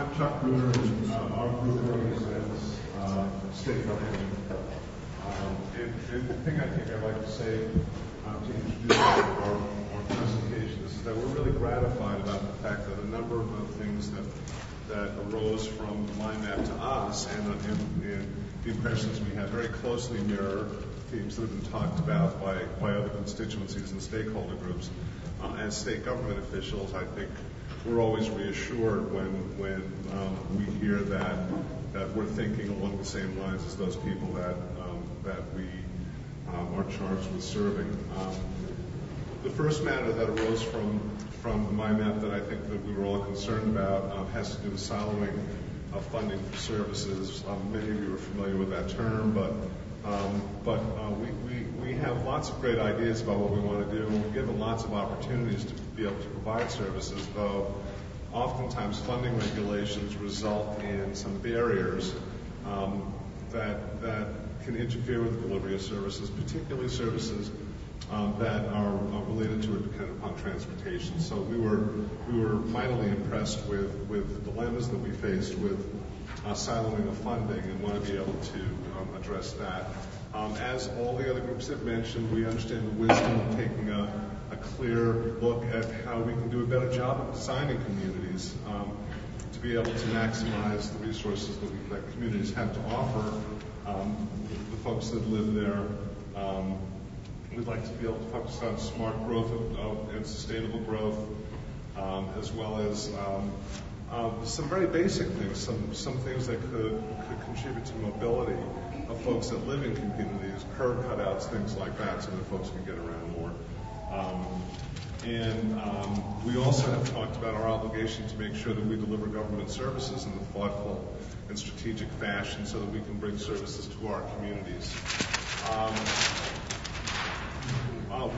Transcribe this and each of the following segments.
I'm Chuck Bruder, and our group represents state government. And the thing I think I'd like to say to introduce our presentation is that we're really gratified about the fact that a number of things that arose from the mind map to us and the impressions we had very closely mirror themes that have been talked about by other constituencies and stakeholder groups. As state government officials, I think we're always reassured when we hear that we're thinking along the same lines as those people that we are charged with serving. The first matter that arose from the mind map that I think that we were all concerned about has to do with siloing of funding for services. Many of you are familiar with that term, but we have lots of great ideas about what we want to do, and we're given lots of opportunities to be able to provide services, though oftentimes funding regulations result in some barriers that can interfere with the delivery of services, particularly services that are related to or dependent upon transportation. So we were mightily impressed with the dilemmas that we faced with siloing of funding and want to be able to address that. As all the other groups have mentioned, we understand the wisdom of taking a clear look at how we can do a better job of designing communities to be able to maximize the resources that communities have to offer the folks that live there. We'd like to be able to focus on smart growth and sustainable growth, as well as some very basic things, some things that could contribute to mobility of folks that live in communities, curb cutouts, things like that, so that folks can get around more. We also have talked about our obligation to make sure that we deliver government services in a thoughtful and strategic fashion so that we can bring services to our communities.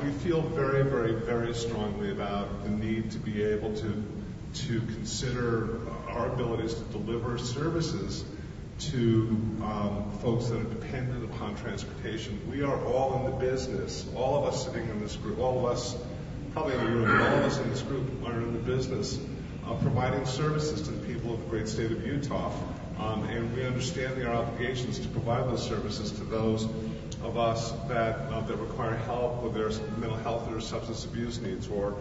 We feel very, very, very strongly about the need to be able to consider our abilities to deliver services to folks that are dependent upon transportation. We are all in the business, all of us sitting in this group, all of us probably in the room, all of us in this group are in the business of providing services to the people of the great state of Utah. And we understand our obligations to provide those services to those of us that require help with their mental health or substance abuse needs, or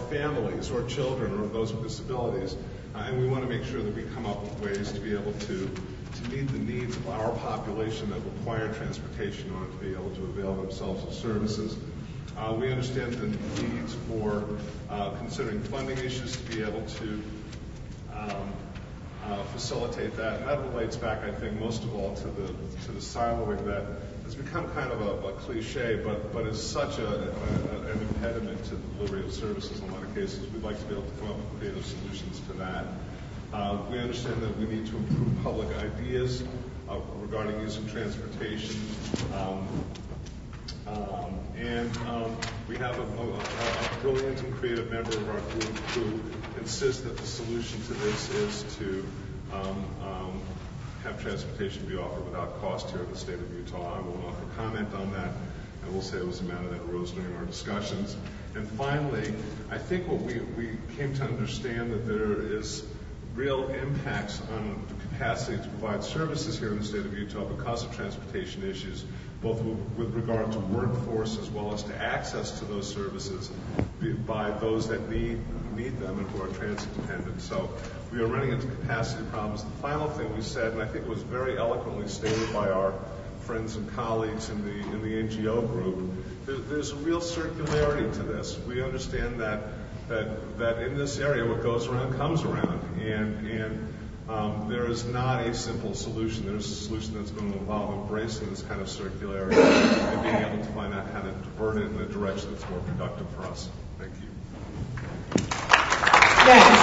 families, or children, or those with disabilities. And we want to make sure that we come up with ways to be able to meet the needs of our population that require transportation in order to be able to avail themselves of services. We understand the needs for considering funding issues to be able to facilitate that, and that relates back, I think, most of all to the siloing that has become kind of a cliche, but is such an impediment to the delivery of services in a lot of cases. We'd like to be able to come up with creative solutions to that. We understand that we need to improve public ideas regarding using transportation. We have a brilliant and creative member of our group who insists that the solution to this is to have transportation be offered without cost here in the state of Utah. I won't offer comment on that. I will say it was a matter that arose during our discussions. And finally, I think what we came to understand that there is real impacts on the capacity to provide services here in the state of Utah because of transportation issues, both with regard to workforce as well as to access to those services by those that need them and who are transit dependent. So we are running into capacity problems. The final thing we said, and I think it was very eloquently stated by our friends and colleagues in the NGO group, there's a real circularity to this. We understand that in this area what goes around comes around, and there is not a simple solution. There's a solution that's going to involve embracing this kind of circularity and being able to find out how to divert it in a direction that's more productive for us. Thank you. Next.